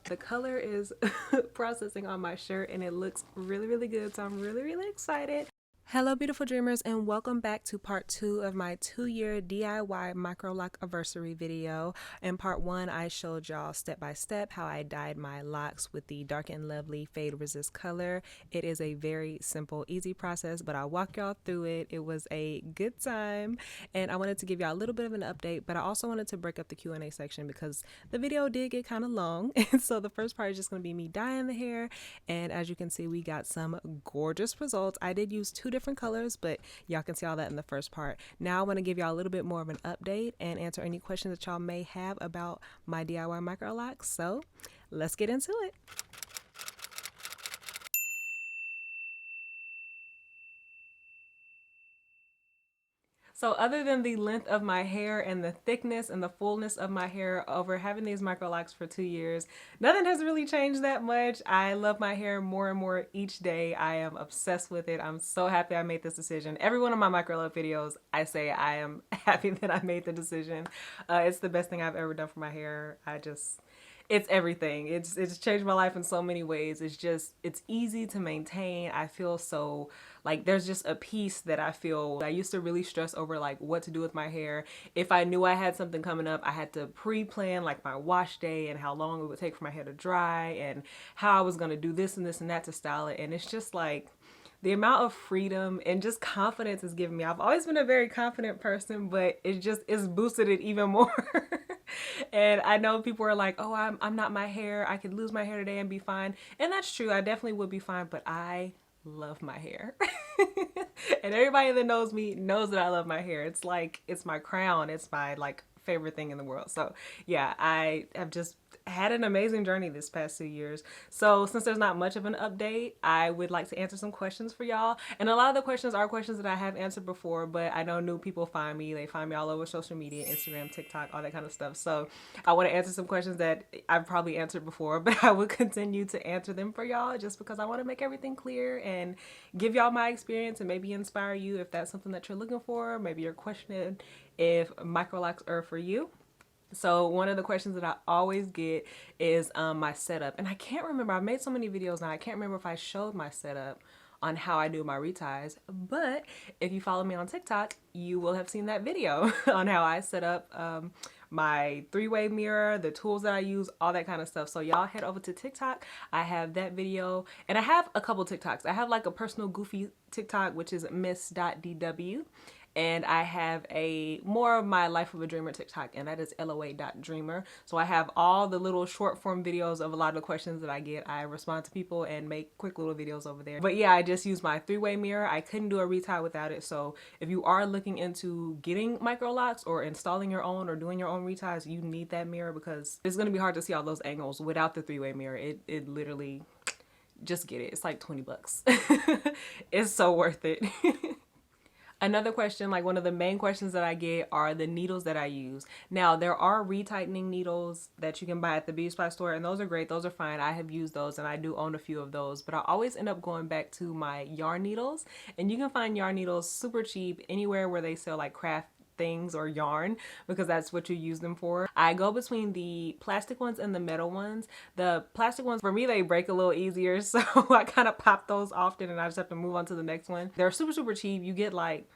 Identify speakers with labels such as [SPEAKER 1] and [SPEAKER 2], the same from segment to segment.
[SPEAKER 1] The color is processing on my shirt and it looks really, really good. So I'm really, really excited. Hello beautiful dreamers, and welcome back to part 2 of my 2-year DIY Microloc anniversary video. In part 1 I showed y'all step by step how I dyed my locks with the Dark and Lovely Fade Resist color. It is a very simple, easy process, but I'll walk y'all through it. It was a good time, and I wanted to give y'all a little bit of an update, but I also wanted to break up the Q&A section because the video did get kind of long. And so the first part is just going to be me dyeing the hair, and as you can see we got some gorgeous results. I did use 2 different colors, but y'all can see all that in the first part. Now I want to give y'all a little bit more of an update and answer any questions that y'all may have about my DIY Microlocs. So let's get into it. So other than the length of my hair and the thickness and the fullness of my hair over having these Microlocs for 2 years, nothing has really changed that much. I love my hair more and more each day. I am obsessed with it. I'm so happy I made this decision. Every one of my Microloc videos, I say I am happy that I made the decision. It's the best thing I've ever done for my hair. It's everything. It's changed my life in so many ways. It's easy to maintain. I feel so like there's just a peace that I feel. I used to really stress over like what to do with my hair. If I knew I had something coming up, I had to pre-plan like my wash day and how long it would take for my hair to dry and how I was going to do this and this and that to style it. And it's just like the amount of freedom and just confidence it's given me. I've always been a very confident person, but it's boosted it even more. And I know people are like, oh, I'm not my hair. I could lose my hair today and be fine. And that's true. I definitely would be fine, but I love my hair. And everybody that knows me knows that I love my hair. It's like, it's my crown. It's my like favorite thing in the world. So yeah, I have just had an amazing journey this past 2 years. So since there's not much of an update, I would like to answer some questions for y'all. And a lot of the questions are questions that I have answered before, but I know new people find me. They find me all over social media, Instagram, TikTok, all that kind of stuff. So I want to answer some questions that I've probably answered before, but I will continue to answer them for y'all just because I want to make everything clear and give y'all my experience and maybe inspire you if that's something that you're looking for. Maybe you're questioning if Microlocs are for you. So one of the questions that I always get is my setup. And I can't remember, I've made so many videos now, I can't remember if I showed my setup on how I do my reties. But if you follow me on TikTok, you will have seen that video on how I set up my 3-way mirror, the tools that I use, all that kind of stuff. So y'all head over to TikTok. I have that video. And I have a couple TikToks. I have like a personal goofy TikTok, which is miss.dw. And I have a more of my Life of a Dreamer TikTok, and that is loa.dreamer. So I have all the little short form videos of a lot of the questions that I get. I respond to people and make quick little videos over there. But yeah, I just use my 3-way mirror. I couldn't do a retie without it. So if you are looking into getting Microlocs or installing your own or doing your own reties, you need that mirror because it's going to be hard to see all those angles without the 3-way mirror. It literally, just get it. It's like 20 bucks. It's so worth it. Another question, like one of the main questions that I get are the needles that I use. Now, there are retightening needles that you can buy at the beauty supply store, and those are great. Those are fine. I have used those, and I do own a few of those, but I always end up going back to my yarn needles, and you can find yarn needles super cheap anywhere where they sell like craft things or yarn because that's what you use them for. I go between the plastic ones and the metal ones. The plastic ones, for me, they break a little easier, so I kind of pop those often and I just have to move on to the next one. They're super, super cheap. You get like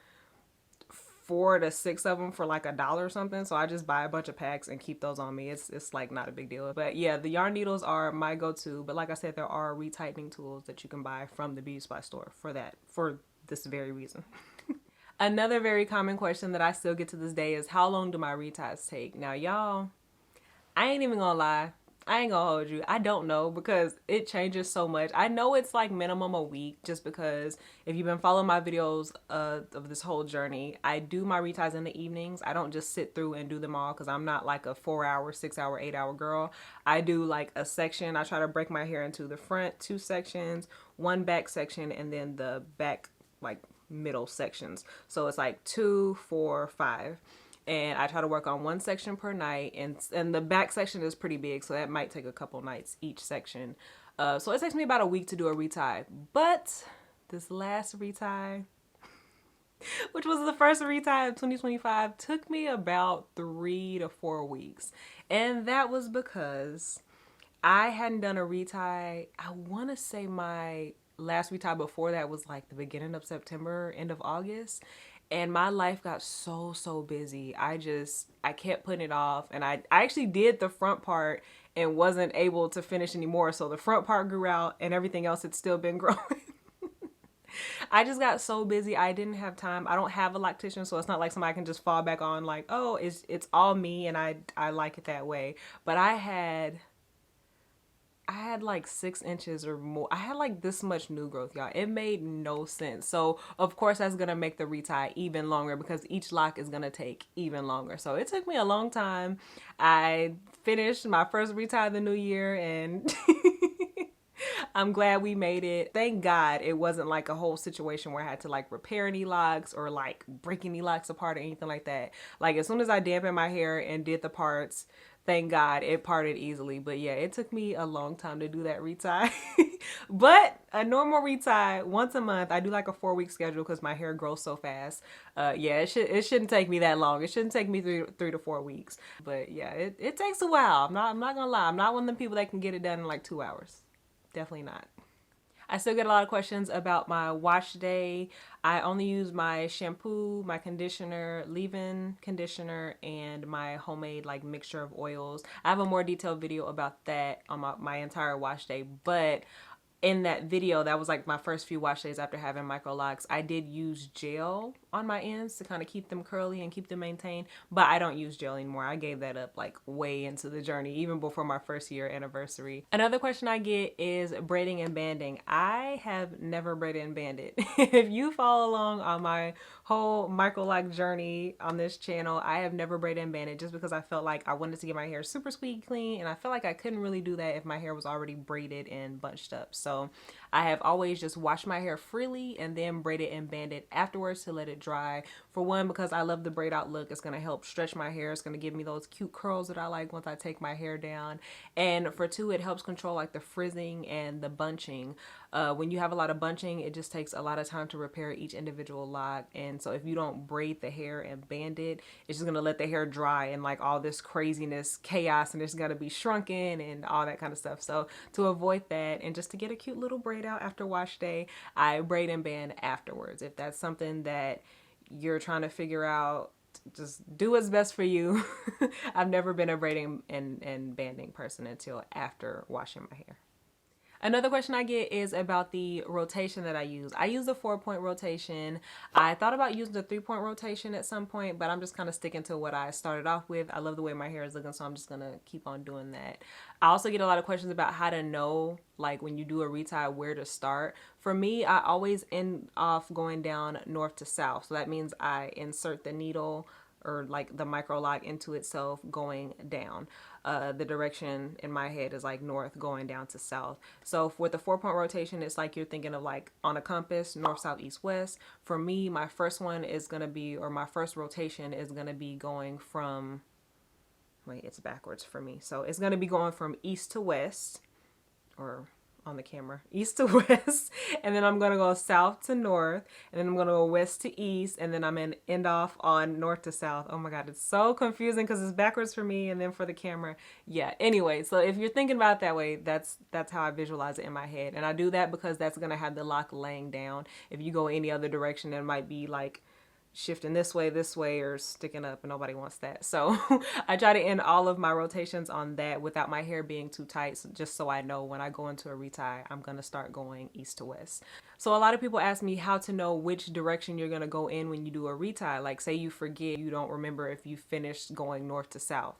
[SPEAKER 1] 4 to 6 of them for like $1 or something, so I just buy a bunch of packs and keep those on me. It's like not a big deal. But yeah, the yarn needles are my go-to, but like I said, there are retightening tools that you can buy from the beauty supply store for this very reason. Another very common question that I still get to this day is how long do my reties take? Now y'all, I ain't even gonna lie. I ain't gonna hold you. I don't know because it changes so much. I know it's like minimum a week just because if you've been following my videos of this whole journey, I do my reties in the evenings. I don't just sit through and do them all because I'm not like a 4-hour, 6-hour, 8-hour girl. I do like a section. I try to break my hair into the front 2 sections, 1 back section, and then the back like middle sections. So it's like 2, 4, 5. And I try to work on 1 section per night, and the back section is pretty big, so that might take a couple nights each section. So it takes me about a week to do a retie. But this last retie, which was the first retie of 2025, took me about 3 to 4 weeks. And that was because I hadn't done a retie. I want to say my last retie before that was like the beginning of September, end of August. And my life got so busy. I kept putting it off. And I actually did the front part and wasn't able to finish anymore. So the front part grew out and everything else had still been growing. I just got so busy. I didn't have time. I don't have a loctician, so it's not like somebody can just fall back on like, oh, it's all me and I like it that way. But I had like 6 inches or more. I had like this much new growth, y'all. It made no sense. So of course that's gonna make the retie even longer because each lock is gonna take even longer. So it took me a long time. I finished my first retie of the new year and I'm glad we made it. Thank God it wasn't like a whole situation where I had to like repair any locks or like break any locks apart or anything like that. Like as soon as I dampened my hair and did the parts, thank God it parted easily. But yeah, it took me a long time to do that retie. But a normal retie once a month. I do like a 4 week schedule because my hair grows so fast. Yeah, it shouldn't take me that long. It shouldn't take me three to 4 weeks. But yeah, it takes a while. I'm not gonna lie. I'm not one of them people that can get it done in like 2 hours. Definitely not. I still get a lot of questions about my wash day. I only use my shampoo, my conditioner, leave-in conditioner, and my homemade like mixture of oils. I have a more detailed video about that on my entire wash day, but in that video, that was like my first few wash days after having Microlocs, I did use gel on my ends to kind of keep them curly and keep them maintained, but I don't use gel anymore. I gave that up like way into the journey, even before my first year anniversary. Another question I get is braiding and banding. I have never braided and banded. If you follow along on my whole Microloc journey on this channel, I have never braided and banded just because I felt like I wanted to get my hair super squeaky clean, and I felt like I couldn't really do that if my hair was already braided and bunched up. So I have always just washed my hair freely and then braided and banded afterwards to let it dry. For one, because I love the braid out look. It's going to help stretch my hair. It's going to give me those cute curls that I like once I take my hair down. And for two, it helps control like the frizzing and the bunching. When you have a lot of bunching, it just takes a lot of time to repair each individual lock. And so if you don't braid the hair and band it, it's just going to let the hair dry and like all this craziness, chaos, and it's going to be shrunken and all that kind of stuff. So to avoid that and just to get a cute little braid out after wash day, I braid and band afterwards. If that's something that you're trying to figure out, just do what's best for you. I've never been a braiding and banding person until after washing my hair. Another question I get is about the rotation that I use. I use a 4-point rotation. I thought about using the 3-point rotation at some point, but I'm just kind of sticking to what I started off with. I love the way my hair is looking, so I'm just going to keep on doing that. I also get a lot of questions about how to know, like when you do a retie, where to start. For me, I always end off going down north to south. So that means I insert the needle or like the Microloc into itself going down. The direction in my head is like north going down to south. So with the 4-point rotation, it's like you're thinking of like on a compass, north, south, east, west. For me, my first one is going to be, or my first rotation is going to be going from, wait, it's backwards for me. So it's going to be going from east to west, or on the camera, east to west, and then I'm gonna go south to north, and then I'm gonna go west to east, and then I'm gonna end off on north to south. Oh my god, it's so confusing because it's backwards for me and then for the camera. Yeah, anyway, so if you're thinking about it that way, that's how I visualize it in my head. And I do that because that's gonna have the lock laying down. If you go any other direction, it might be like shifting this way, or sticking up, and nobody wants that. So I try to end all of my rotations on that without my hair being too tight, so just so I know when I go into a retie, I'm going to start going east to west. So a lot of people ask me how to know which direction you're going to go in when you do a retie. Like say you forget, you don't remember if you finished going north to south.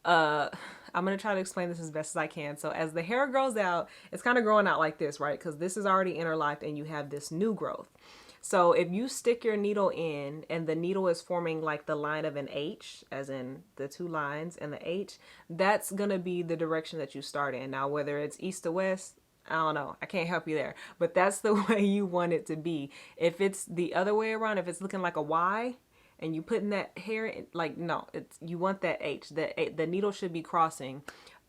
[SPEAKER 1] I'm going to try to explain this as best as I can. So as the hair grows out, it's kind of growing out like this, right? Because this is already interlocked and you have this new growth. So if you stick your needle in and the needle is forming like the line of an H, as in the two lines and the H, that's going to be the direction that you start in. Now, whether it's east to west, I don't know. I can't help you there. But that's the way you want it to be. If it's the other way around, if it's looking like a Y and you putting that hair in, like, no, you want that H. The needle should be crossing.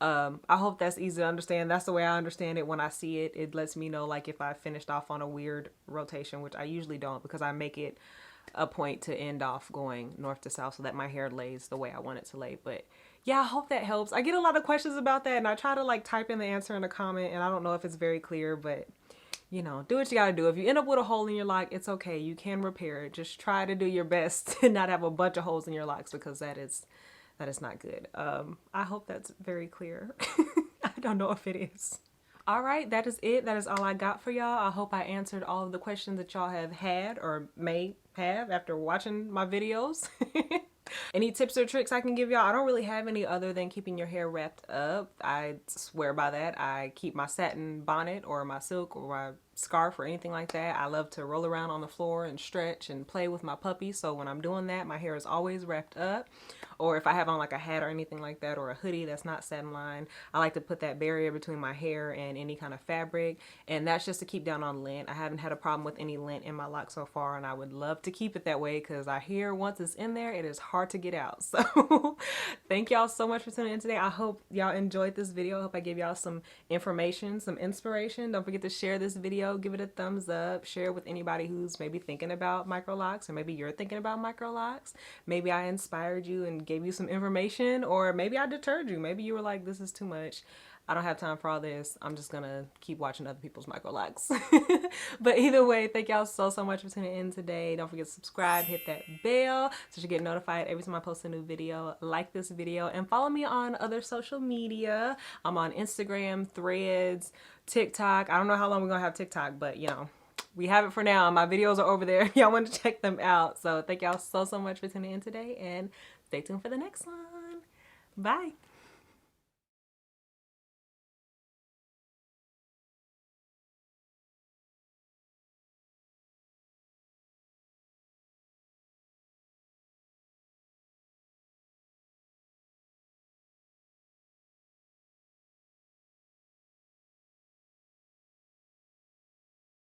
[SPEAKER 1] I hope that's easy to understand. That's the way I understand it when I see it. It lets me know like if I finished off on a weird rotation, which I usually don't because I make it a point to end off going north to south so that my hair lays the way I want it to lay. But yeah, I hope that helps. I get a lot of questions about that, and I try to like type in the answer in a comment, and I don't know if it's very clear, but you know, do what you gotta do. If you end up with a hole in your lock, it's okay. You can repair it. Just try to do your best to not have a bunch of holes in your locks, because that is not good. I hope that's very clear. I don't know if it is. All right, that is it. That is all I got for y'all. I hope I answered all of the questions that y'all have had or may have after watching my videos. Any tips or tricks I can give y'all? I don't really have any other than keeping your hair wrapped up. I swear by that. I keep my satin bonnet or my silk or my scarf or anything like that. I love to roll around on the floor and stretch and play with my puppy. So when I'm doing that, my hair is always wrapped up. Or if I have on like a hat or anything like that, or a hoodie that's not satin lined, I like to put that barrier between my hair and any kind of fabric. And that's just to keep down on lint. I haven't had a problem with any lint in my locks so far, and I would love to keep it that way, because I hear once it's in there, it is hard to get out. So thank y'all so much for tuning in today. I hope y'all enjoyed this video. I hope I gave y'all some information, some inspiration. Don't forget to share this video, give it a thumbs up, share it with anybody who's maybe thinking about Microlocs, or maybe you're thinking about Microlocs. Maybe I inspired you and gave you some information, or maybe I deterred you. Maybe you were like, this is too much. I don't have time for all this. I'm just gonna keep watching other people's Microlocs. But either way, thank y'all so much for tuning in today. Don't forget to subscribe, hit that bell so you get notified every time I post a new video. Like this video and follow me on other social media. I'm on Instagram, Threads, TikTok. I don't know how long we're gonna have TikTok, but you know, we have it for now. My videos are over there. Y'all want to check them out. So thank y'all so much for tuning in today, and stay tuned for the next one. Bye.